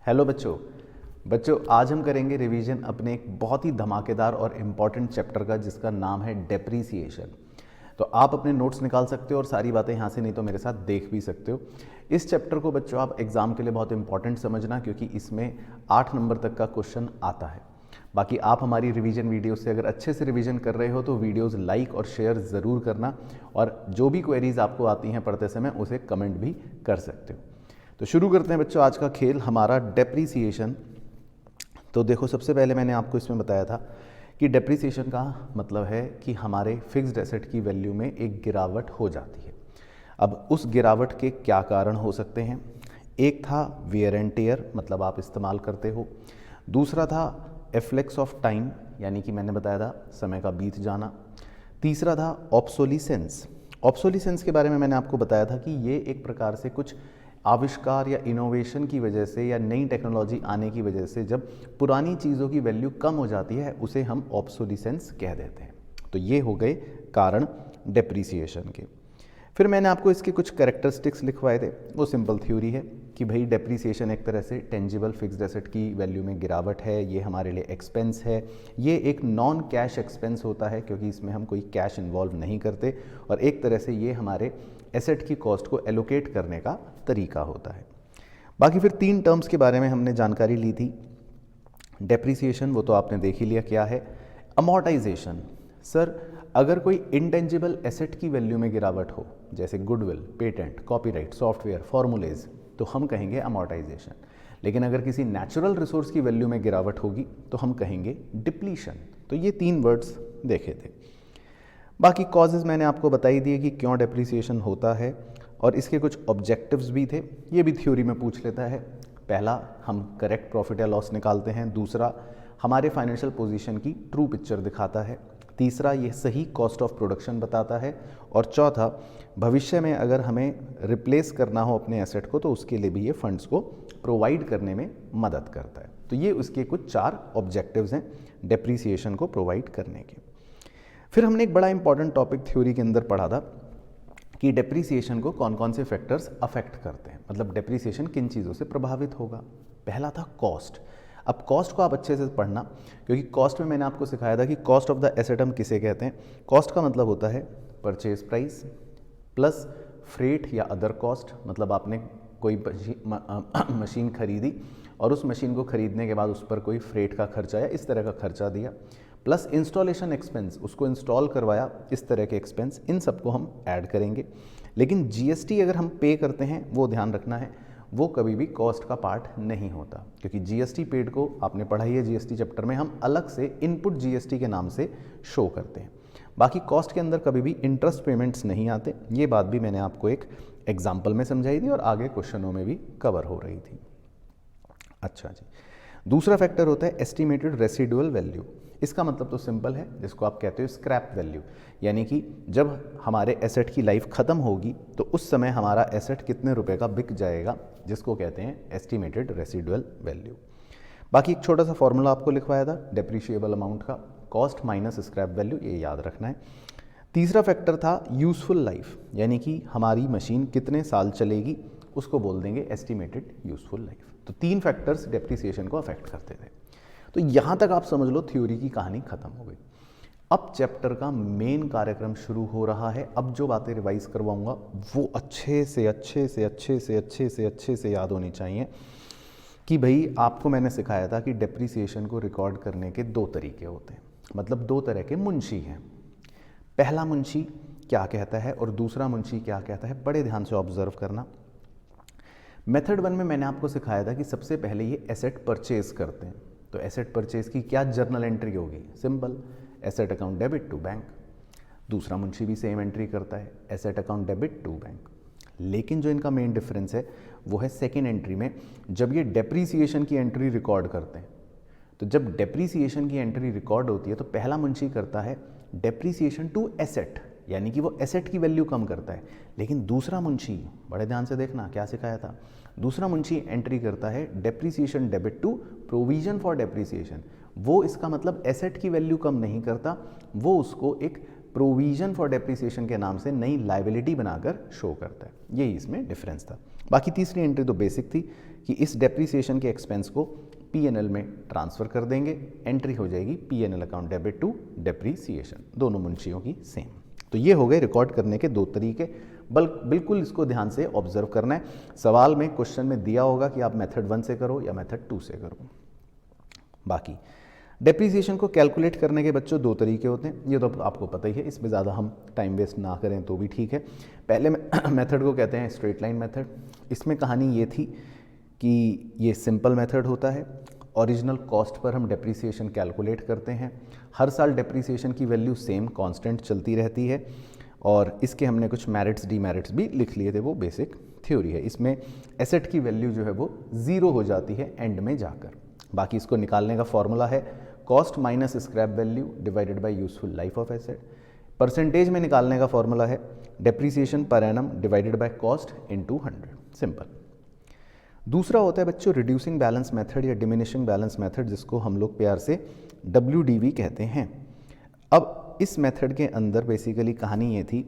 Hello बच्चों। आज हम करेंगे रिवीजन अपने एक बहुत ही धमाकेदार और इम्पॉर्टेंट चैप्टर का जिसका नाम है डेप्रीसिएशन। तो आप अपने नोट्स निकाल सकते हो और सारी बातें यहाँ से नहीं तो मेरे साथ देख भी सकते हो। इस चैप्टर को बच्चों आप एग्ज़ाम के लिए बहुत इंपॉर्टेंट समझना, क्योंकि इसमें 8 नंबर तक का क्वेश्चन आता है। बाकी आप हमारी रिवीजन वीडियो से अगर अच्छे से रिवीजन कर रहे हो तो वीडियोस लाइक और शेयर ज़रूर करना, और जो भी क्वेरीज आपको आती हैं पढ़ते समय उसे कमेंट भी कर सकते हो। तो शुरू करते हैं बच्चों आज का खेल, हमारा डेप्रीसिएशन। तो देखो, सबसे पहले मैंने आपको इसमें बताया था कि डेप्रीसिएशन का मतलब है कि हमारे फिक्स्ड एसेट की वैल्यू में एक गिरावट हो जाती है। अब उस गिरावट के क्या कारण हो सकते हैं? एक था वियर एंड टियर, मतलब आप इस्तेमाल करते हो। दूसरा था एफ्लेक्स ऑफ टाइम, यानी कि मैंने बताया था समय का बीत जाना। तीसरा था ऑब्सोलिसेंस। ऑब्सोलिसेंस के बारे में मैंने आपको बताया था कि ये एक प्रकार से कुछ आविष्कार या इनोवेशन की वजह से या नई टेक्नोलॉजी आने की वजह से जब पुरानी चीज़ों की वैल्यू कम हो जाती है उसे हम ऑब्सोलिसेंस कह देते हैं। तो ये हो गए कारण डेप्रीसिएशन के। फिर मैंने आपको इसके कुछ कैरेक्टरिस्टिक्स लिखवाए थे। वो सिंपल थ्योरी है कि भाई डेप्रीसिएशन एक तरह से टेंजिबल फिक्स्ड एसेट की वैल्यू में गिरावट है, ये हमारे लिए एक्सपेंस है। ये एक नॉन कैश एक्सपेंस होता है क्योंकि इसमें हम कोई कैश इन्वॉल्व नहीं करते, और एक तरह से ये हमारे एसेट की कॉस्ट को एलोकेट करने का तरीका होता है। बाकी फिर 3 टर्म्स के बारे में हमने जानकारी ली थी। डेप्रीसिएशन वो तो आपने देख ही लिया क्या है। अमोर्टाइजेशन, सर अगर कोई इंटेंजिबल एसेट की वैल्यू में गिरावट हो, जैसे goodwill, patent, copyright, software, formulas, तो हम कहेंगे अमोर्टाइजेशन। लेकिन अगर किसी नेचुरल रिसोर्स की वैल्यू में गिरावट होगी तो हम कहेंगे डिप्लीशन। तो ये 3 वर्ड्स देखे थे। बाकी कॉजेज़ मैंने आपको बता ही दिए कि क्यों डेप्रीसिएशन होता है, और इसके कुछ ऑब्जेक्टिव्स भी थे, ये भी थ्योरी में पूछ लेता है। पहला, हम करेक्ट प्रॉफिट या लॉस निकालते हैं। दूसरा, हमारे फाइनेंशियल पोजीशन की ट्रू पिक्चर दिखाता है। तीसरा, ये सही कॉस्ट ऑफ प्रोडक्शन बताता है। और चौथा, भविष्य में अगर हमें रिप्लेस करना हो अपने एसेट को तो उसके लिए भी ये फंड्स को प्रोवाइड करने में मदद करता है। तो ये उसके कुछ 4 ऑब्जेक्टिव्स हैं डेप्रीसिएशन को प्रोवाइड करने के। फिर हमने एक बड़ा इंपॉर्टेंट टॉपिक थ्योरी के अंदर पढ़ा था कि डेप्रीसिएशन को कौन कौन से फैक्टर्स अफेक्ट करते हैं, मतलब डेप्रीसिएशन किन चीज़ों से प्रभावित होगा। पहला था कॉस्ट। अब कॉस्ट को आप अच्छे से पढ़ना, क्योंकि कॉस्ट में मैंने आपको सिखाया था कि कॉस्ट ऑफ द एसेट हम किसे कहते हैं। कॉस्ट का मतलब होता है परचेज प्राइस प्लस फ्रेट या अदर कॉस्ट, मतलब आपने कोई मशीन खरीदी और उस मशीन को खरीदने के बाद उस पर कोई फ्रेट का खर्चा या इस तरह का खर्चा दिया, प्लस इंस्टॉलेशन एक्सपेंस, उसको इंस्टॉल करवाया, इस तरह के एक्सपेंस, इन सबको हम ऐड करेंगे। लेकिन जीएसटी अगर हम पे करते हैं, वो ध्यान रखना है, वो कभी भी कॉस्ट का पार्ट नहीं होता, क्योंकि जीएसटी पेड को आपने पढ़ाई है जीएसटी चैप्टर में, हम अलग से इनपुट जीएसटी के नाम से शो करते हैं। बाकी कॉस्ट के अंदर कभी भी इंटरेस्ट पेमेंट्स नहीं आते, ये बात भी मैंने आपको एक एग्जाम्पल में समझाई थी और आगे क्वेश्चनों में भी कवर हो रही थी। अच्छा जी, दूसरा फैक्टर होता है एस्टिमेटेड रेसिडुअल वैल्यू। इसका मतलब तो सिंपल है, जिसको आप कहते हो स्क्रैप वैल्यू, यानी कि जब हमारे एसेट की लाइफ ख़त्म होगी तो उस समय हमारा एसेट कितने रुपए का बिक जाएगा, जिसको कहते हैं एस्टिमेटेड रेसिडुअल वैल्यू। बाकी एक छोटा सा फॉर्मूला आपको लिखवाया था डेप्रिशिएबल अमाउंट का, कॉस्ट माइनस स्क्रैप वैल्यू, ये याद रखना है। तीसरा फैक्टर था यूज़फुल लाइफ, यानी कि हमारी मशीन कितने साल चलेगी, उसको बोल देंगे एस्टिमेटेड यूज़फुल लाइफ। तो 3 फैक्टर्स डेप्रिसिएशन को अफेक्ट करते थे। तो यहाँ तक आप समझ लो थ्योरी की कहानी खत्म हो गई। अब चैप्टर का मेन कार्यक्रम शुरू हो रहा है। अब जो बातें रिवाइज करवाऊंगा वो अच्छे से याद होनी चाहिए कि भाई आपको मैंने सिखाया था कि डेप्रिसिएशन को रिकॉर्ड करने के 2 तरीके होते हैं, मतलब 2 तरह के मुंशी हैं। पहला मुंशी क्या कहता है और दूसरा मुंशी क्या कहता है, बड़े ध्यान से ऑब्जर्व करना। मेथड 1 में मैंने आपको सिखाया था कि सबसे पहले ये एसेट परचेज करते हैं, तो एसेट परचेज की क्या जर्नल एंट्री होगी, simple, asset account debit to bank. दूसरा मुंशी भी सेम एंट्री करता है, asset account debit to bank. लेकिन जो इनका मेन डिफरेंस है वो है सेकेंड एंट्री में, जब ये डेप्रीसिएशन की एंट्री रिकॉर्ड करते हैं। तो जब डेप्रीसिएशन की एंट्री रिकॉर्ड होती है तो पहला मुंशी करता है डेप्रीसिएशन टू एसेट, यानी कि वो एसेट की वैल्यू कम करता है। लेकिन दूसरा मुंशी, बड़े ध्यान से देखना क्या सिखाया था, दूसरा मुंशी एंट्री करता है depreciation debit to provision for depreciation. वो इसका मतलब एसेट की वैल्यू कम नहीं करता, वो उसको एक प्रोविजन फॉर डेप्रीसिएशन के नाम से नई लायबिलिटी बनाकर शो करता है। यही इसमें डिफरेंस था। बाकी तीसरी एंट्री तो बेसिक थी कि इस डेप्रीसिएशन के एक्सपेंस को P&L में ट्रांसफ़र कर देंगे, एंट्री हो जाएगी P&L account debit to depreciation, दोनों मुंशियों की सेम। तो ये हो गए रिकॉर्ड करने के 2 तरीके, बिल्कुल इसको ध्यान से ऑब्जर्व करना है। सवाल में क्वेश्चन में दिया होगा कि आप मेथड 1 से करो या मेथड 2 से करो। बाकी डेप्रीसिएशन को कैलकुलेट करने के बच्चों 2 तरीके होते हैं, ये तो आपको पता ही है, इसमें ज़्यादा हम टाइम वेस्ट ना करें तो भी ठीक है। पहले मेथड को कहते हैं स्ट्रेट लाइन मेथड। इसमें कहानी ये थी कि ये सिंपल मेथड होता है, ओरिजिनल कॉस्ट पर हम डेप्रीसिएशन कैलकुलेट करते हैं, हर साल डेप्रीसिएशन की वैल्यू सेम कांस्टेंट चलती रहती है, और इसके हमने कुछ मेरिट्स डीमेरिट्स भी लिख लिए थे, वो बेसिक थ्योरी है। इसमें एसेट की वैल्यू जो है वो 0 हो जाती है एंड में जाकर। बाकी इसको निकालने का फॉर्मूला है cost minus scrap value divided by useful life of asset. Percentage में निकालने का फॉर्मूला है depreciation per annum divided by cost into 100, simple. दूसरा होता है बच्चों रिड्यूसिंग बैलेंस मेथड या डिमिनिशिंग बैलेंस मेथड, जिसको हम लोग प्यार से WDV कहते हैं। अब इस मेथड के अंदर बेसिकली कहानी ये थी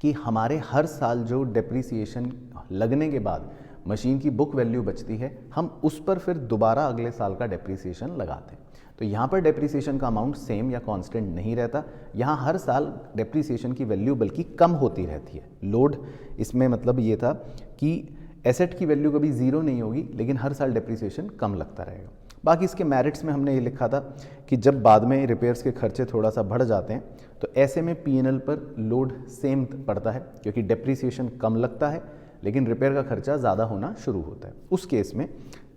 कि हमारे हर साल जो डेप्रीसिएशन लगने के बाद मशीन की बुक वैल्यू बचती है, हम उस पर फिर दोबारा अगले साल का डेप्रीसिएशन लगाते हैं। तो यहाँ पर डेप्रीसिएशन का अमाउंट सेम या कांस्टेंट नहीं रहता, यहाँ हर साल डेप्रीसिएशन की वैल्यू बल्कि कम होती रहती है। लोड इसमें मतलब ये था कि एसेट की वैल्यू कभी 0 नहीं होगी, लेकिन हर साल डेप्रीसिएशन कम लगता रहेगा। बाकी इसके मेरिट्स में हमने ये लिखा था कि जब बाद में रिपेयर्स के खर्चे थोड़ा सा बढ़ जाते हैं तो ऐसे में P&L पर लोड सेम पड़ता है, क्योंकि डेप्रीसिएशन कम लगता है लेकिन रिपेयर का खर्चा ज़्यादा होना शुरू होता है। उस केस में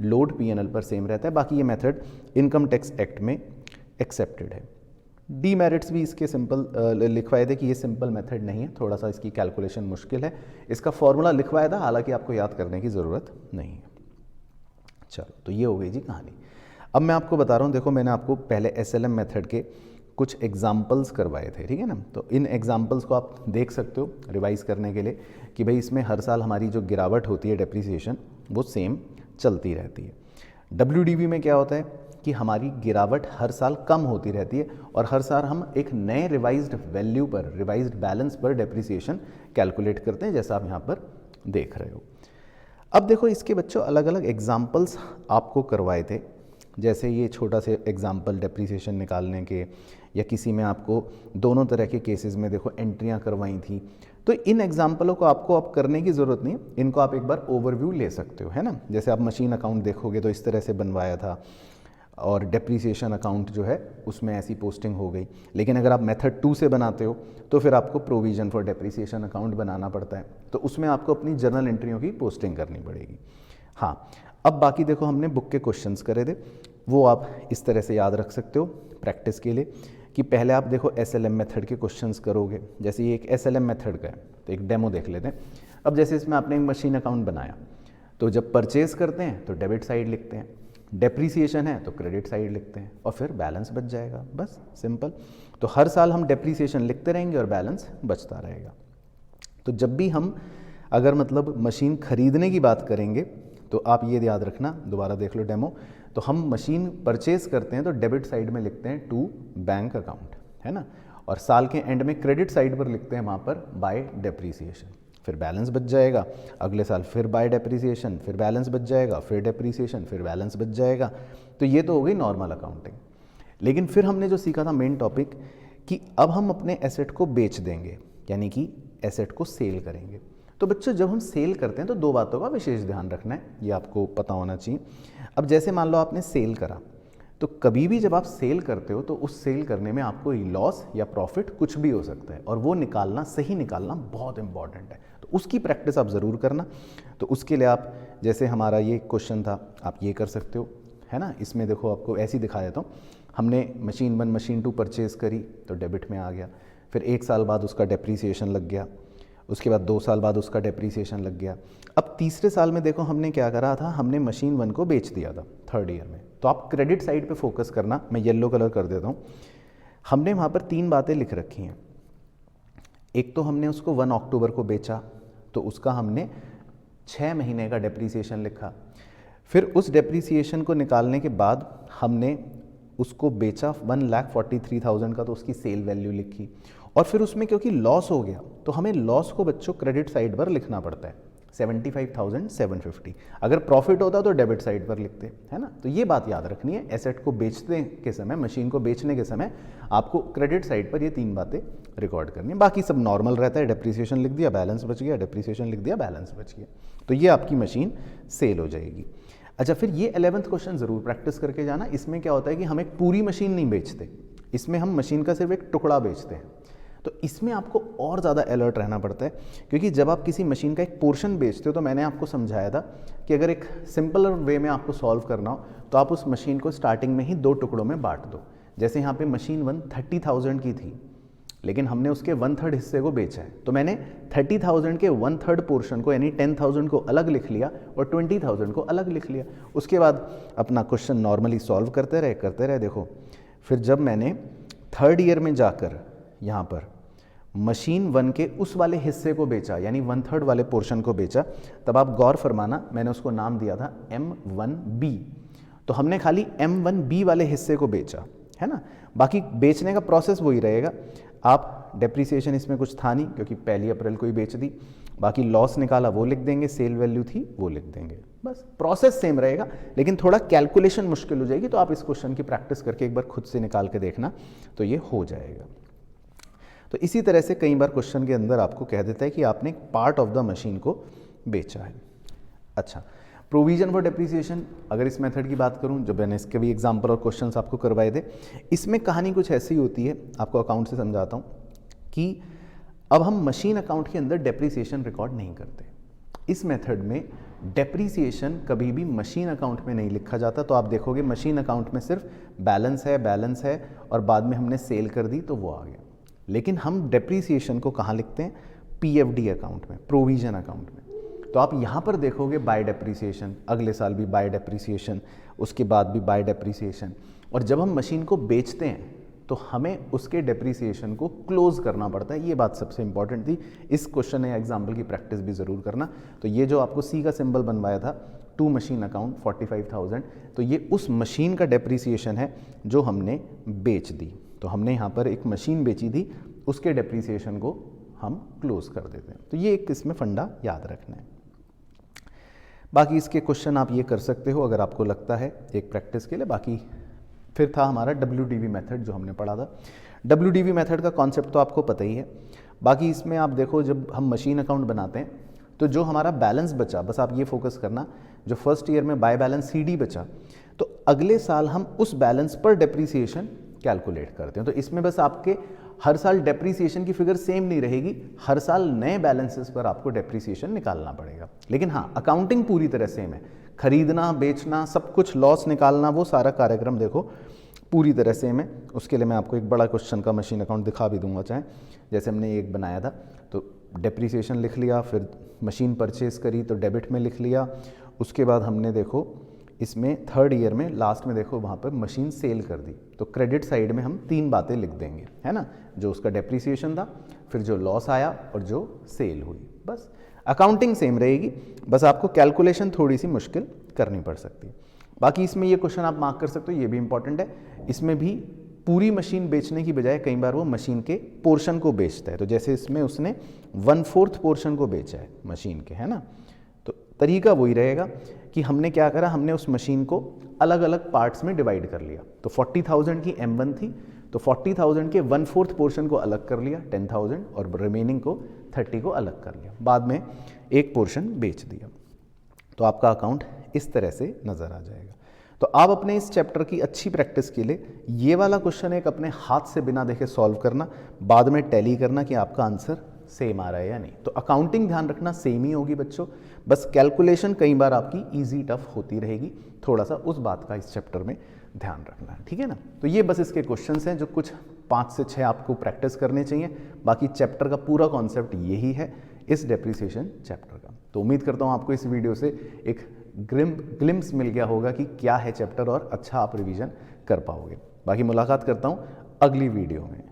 लोड P&L पर सेम रहता है। बाकी ये मेथड इनकम टैक्स एक्ट में एक्सेप्टेड है। डीमेरिट्स भी इसके सिंपल लिखवाए थे कि ये सिंपल मेथड नहीं है, थोड़ा सा इसकी कैलकुलेशन मुश्किल है। इसका फॉर्मूला लिखवाया था, हालांकि आपको याद करने की ज़रूरत नहीं है। चलो, तो ये हो गई जी कहानी। अब मैं आपको बता रहा हूँ, देखो मैंने आपको पहले SLM मेथड के कुछ एग्जाम्पल्स करवाए थे, ठीक है ना। तो इन एग्जाम्पल्स को आप देख सकते हो रिवाइज करने के लिए कि भाई इसमें हर साल हमारी जो गिरावट होती है डेप्रीसिएशन वो सेम चलती रहती है। WDV में क्या होता है कि हमारी गिरावट हर साल कम होती रहती है और हर साल हम एक नए रिवाइज्ड वैल्यू पर, रिवाइज्ड बैलेंस पर डेप्रीसिएशन कैलकुलेट करते हैं, जैसा आप यहाँ पर देख रहे हो। अब देखो इसके बच्चों अलग अलग एग्जाम्पल्स आपको करवाए थे, जैसे ये छोटा से एग्जाम्पल डेप्रीसिएशन निकालने के, या किसी में आपको दोनों तरह के केसेस में देखो एंट्रियाँ करवाई थी। तो इन एग्जाम्पलों को आपको अब करने की ज़रूरत नहीं, इनको आप एक बार ओवरव्यू ले सकते हो, है ना। जैसे आप मशीन अकाउंट देखोगे तो इस तरह से बनवाया था, और डेप्रीसिएशन अकाउंट जो है उसमें ऐसी पोस्टिंग हो गई। लेकिन अगर आप मेथड 2 से बनाते हो तो फिर आपको प्रोविज़न फॉर डेप्रीसिएशन अकाउंट बनाना पड़ता है, तो उसमें आपको अपनी जर्नल एंट्रियों की पोस्टिंग करनी पड़ेगी। हाँ, अब बाकी देखो हमने बुक के क्वेश्चंस करे थे, वो आप इस तरह से याद रख सकते हो प्रैक्टिस के लिए कि पहले आप देखो SLM मेथड के क्वेश्चंस करोगे। जैसे ये एक SLM मेथड का है, तो एक डेमो देख लेते हैं। अब जैसे इसमें आपने एक मशीन अकाउंट बनाया, तो जब परचेज करते हैं तो डेबिट साइड लिखते हैं, डेप्रीसिएशन है तो क्रेडिट साइड लिखते हैं, और फिर बैलेंस बच जाएगा, बस सिंपल। तो हर साल हम डेप्रीसिएशन लिखते रहेंगे और बैलेंस बचता रहेगा। तो जब भी हम अगर मतलब मशीन खरीदने की बात करेंगे तो आप ये याद रखना, दोबारा देख लो डेमो। तो हम मशीन परचेज करते हैं तो डेबिट साइड में लिखते हैं टू बैंक अकाउंट, है ना, और साल के एंड में क्रेडिट साइड पर लिखते हैं वहाँ पर बाय डेप्रीसिएशन, फिर बैलेंस बच जाएगा। अगले साल फिर बाय डेप्रीसिएशन, फिर बैलेंस बच जाएगा, फिर डेप्रीसिएशन, फिर बैलेंस बच जाएगा। तो ये तो हो गई नॉर्मल अकाउंटिंग। लेकिन फिर हमने जो सीखा था मेन टॉपिक कि अब हम अपने एसेट को बेच देंगे, यानी कि एसेट को सेल करेंगे। तो बच्चों जब हम सेल करते हैं तो 2 बातों का विशेष ध्यान रखना है, ये आपको पता होना चाहिए। अब जैसे मान लो आपने सेल करा, तो कभी भी जब आप सेल करते हो तो उस सेल करने में आपको लॉस या प्रॉफिट कुछ भी हो सकता है, और वो निकालना, सही निकालना बहुत इंपॉर्टेंट है। तो उसकी प्रैक्टिस आप ज़रूर करना। तो उसके लिए आप, जैसे हमारा ये क्वेश्चन था, आप ये कर सकते हो, है ना। इसमें देखो आपको ऐसे ही दिखा देता हूँ। हमने मशीन 1 मशीन 2 परचेज़ करी तो डेबिट में आ गया, फिर 1 साल बाद उसका डेप्रीसिएशन लग गया, उसके बाद 2 साल बाद उसका डेप्रीसिएशन लग गया। अब तीसरे साल में देखो हमने क्या करा था, हमने मशीन 1 को बेच दिया था 3rd ईयर में। तो आप क्रेडिट साइड पे फोकस करना, मैं येलो कलर कर देता हूँ। हमने वहाँ पर 3 बातें लिख रखी हैं। एक तो हमने उसको 1 अक्टूबर को बेचा, तो उसका हमने 6 महीने का डेप्रीसिएशन लिखा। फिर उस डेप्रीसिएशन को निकालने के बाद हमने उसको बेचा 1,43,000 का, तो उसकी सेल वैल्यू लिखी। और फिर उसमें क्योंकि लॉस हो गया तो हमें लॉस को बच्चों क्रेडिट साइड पर लिखना पड़ता है, 75,750। अगर प्रॉफिट होता तो डेबिट साइड पर लिखते, है ना। तो ये बात याद रखनी है, एसेट को बेचते के समय, मशीन को बेचने के समय आपको क्रेडिट साइड पर ये 3 बातें रिकॉर्ड करनी है। बाकी सब नॉर्मल रहता है, डेप्रिसिएशन लिख दिया, बैलेंस बच गया, डेप्रिसिएशन लिख दिया, बैलेंस बच गया, तो ये आपकी मशीन सेल हो जाएगी। अच्छा, फिर ये 11th क्वेश्चन ज़रूर प्रैक्टिस करके जाना। इसमें क्या होता है कि हम एक पूरी मशीन नहीं बेचते, इसमें हम मशीन का सिर्फ एक टुकड़ा बेचते हैं। तो इसमें आपको और ज़्यादा अलर्ट रहना पड़ता है, क्योंकि जब आप किसी मशीन का एक पोर्शन बेचते हो, तो मैंने आपको समझाया था कि अगर एक सिंपलर वे में आपको सॉल्व करना हो तो आप उस मशीन को स्टार्टिंग में ही 2 टुकड़ों में बांट दो। जैसे यहाँ पे मशीन 1 30,000 की थी, लेकिन हमने उसके 1/3 हिस्से को बेचा है, तो मैंने 30,000 के 1/3 पोर्शन को यानी 10,000 को अलग लिख लिया और 20,000 को अलग लिख लिया। उसके बाद अपना क्वेश्चन नॉर्मली सॉल्व करते रहे। देखो, फिर जब मैंने 3rd ईयर में जाकर यहाँ पर मशीन 1 के उस वाले हिस्से को बेचा, यानी 1/3 वाले पोर्शन को बेचा, तब आप गौर फरमाना, मैंने उसको नाम दिया था M1B। तो हमने खाली M1B वाले हिस्से को बेचा, है ना। बाकी बेचने का प्रोसेस वही रहेगा। आप डेप्रिसिएशन इसमें कुछ था नहीं, क्योंकि 1 अप्रैल को ही बेच दी। बाकी लॉस निकाला वो लिख देंगे, सेल वैल्यू थी वो लिख देंगे, बस प्रोसेस सेम रहेगा, लेकिन थोड़ा कैलकुलेशन मुश्किल हो जाएगी। तो आप इस क्वेश्चन की प्रैक्टिस करके एक बार खुद से निकाल के देखना, तो ये हो जाएगा। तो इसी तरह से कई बार क्वेश्चन के अंदर आपको कह देता है कि आपने एक पार्ट ऑफ द मशीन को बेचा है। अच्छा, प्रोविजन फॉर डेप्रिसिएशन, अगर इस मेथड की बात करूं, जो मैंने इसके भी एग्जांपल और क्वेश्चंस आपको करवाए थे, इसमें कहानी कुछ ऐसी होती है, आपको अकाउंट से समझाता हूं कि अब हम मशीन अकाउंट के अंदर डेप्रिसिएशन रिकॉर्ड नहीं करते। इस मेथड में डेप्रिसिएशन कभी भी मशीन अकाउंट में नहीं लिखा जाता। तो आप देखोगे मशीन अकाउंट में सिर्फ बैलेंस है और बाद में हमने सेल कर दी तो वो आ गया। लेकिन हम डेप्रिसिएशन को कहाँ लिखते हैं? PFD अकाउंट में, प्रोविजन अकाउंट में। तो आप यहाँ पर देखोगे बाय डेप्रिसिएशन, अगले साल भी बाय डेप्रिसिएशन, उसके बाद भी बाय डेप्रिसिएशन। और जब हम मशीन को बेचते हैं तो हमें उसके डेप्रिसिएशन को क्लोज करना पड़ता है। ये बात सबसे इंपॉर्टेंट थी। इस क्वेश्चन या एग्जाम्पल की प्रैक्टिस भी ज़रूर करना। तो ये जो आपको C का सिंबल बनवाया था, टू मशीन अकाउंट 45,000, तो ये उस मशीन का डेप्रिसिएशन है जो हमने बेच दी। तो हमने यहाँ पर एक मशीन बेची थी, उसके डेप्रिसिएशन को हम क्लोज कर देते हैं। तो ये एक इसमें फंडा याद रखना है। बाकी इसके क्वेश्चन आप ये कर सकते हो अगर आपको लगता है, एक प्रैक्टिस के लिए। बाकी फिर था हमारा WDV मेथड जो हमने पढ़ा था। WDV मेथड का कॉन्सेप्ट तो आपको पता ही है। बाकी इसमें आप देखो, जब हम मशीन अकाउंट बनाते हैं तो जो हमारा बैलेंस बचा, बस आप ये फोकस करना, जो फर्स्ट ईयर में बाय बैलेंस CD बचा, तो अगले साल हम उस बैलेंस पर डेप्रिसिएशन कैलकुलेट करते हैं। तो इसमें बस आपके हर साल डेप्रिसिएशन की फिगर सेम नहीं रहेगी, हर साल नए बैलेंसेस पर आपको डेप्रिसिएशन निकालना पड़ेगा। लेकिन हाँ, अकाउंटिंग पूरी तरह सेम है, खरीदना बेचना सब कुछ, लॉस निकालना, वो सारा कार्यक्रम देखो पूरी तरह सेम है। उसके लिए मैं आपको एक बड़ा क्वेश्चन का मशीन अकाउंट दिखा भी दूंगा चाहे। जैसे हमने एक बनाया था, तो डेप्रिसिएशन लिख लिया, फिर मशीन परचेज करी तो डेबिट में लिख लिया। उसके बाद हमने देखो इसमें 3rd ईयर में लास्ट में देखो वहाँ पर मशीन सेल कर दी, तो क्रेडिट साइड में हम 3 बातें लिख देंगे, है ना, जो उसका डेप्रिसिएशन था, फिर जो लॉस आया और जो सेल हुई। बस अकाउंटिंग सेम रहेगी, बस आपको कैलकुलेशन थोड़ी सी मुश्किल करनी पड़ सकती है। बाकी इसमें ये क्वेश्चन आप मार्क कर सकते हो, ये भी इंपॉर्टेंट है। इसमें भी पूरी मशीन बेचने की बजाय कई बार वो मशीन के पोर्शन को बेचता है। तो जैसे इसमें उसने 1/4 पोर्शन को बेचा है मशीन के, है ना। तो तरीका वही रहेगा कि हमने क्या करा, हमने उस मशीन को अलग अलग पार्ट्स में डिवाइड कर लिया। तो 40,000 की M1 थी, तो 40,000 के 1/4 पोर्शन को अलग कर लिया 10,000, और रिमेनिंग को 30 को अलग कर लिया, बाद में एक पोर्शन बेच दिया। तो आपका अकाउंट इस तरह से नज़र आ जाएगा। तो आप अपने इस चैप्टर की अच्छी प्रैक्टिस के लिए ये वाला क्वेश्चन एक अपने हाथ से बिना देखे सॉल्व करना, बाद में टैली करना कि आपका आंसर सेम आ रहा है या नहीं। तो अकाउंटिंग ध्यान रखना सेम ही होगी बच्चों, बस कैलकुलेशन कई बार आपकी इजी टफ होती रहेगी, थोड़ा सा उस बात का इस चैप्टर में ध्यान रखना है, ठीक है ना। तो ये बस इसके क्वेश्चंस हैं जो कुछ 5 से 6 आपको प्रैक्टिस करने चाहिए। बाकी चैप्टर का पूरा कॉन्सेप्ट यही है इस डेप्रिसिएशन चैप्टर का। तो उम्मीद करता हूँ आपको इस वीडियो से एक ग्लिम्स मिल गया होगा कि क्या है चैप्टर, और अच्छा आप रिवीजन कर पाओगे। बाकी मुलाकात करता हूँ अगली वीडियो में।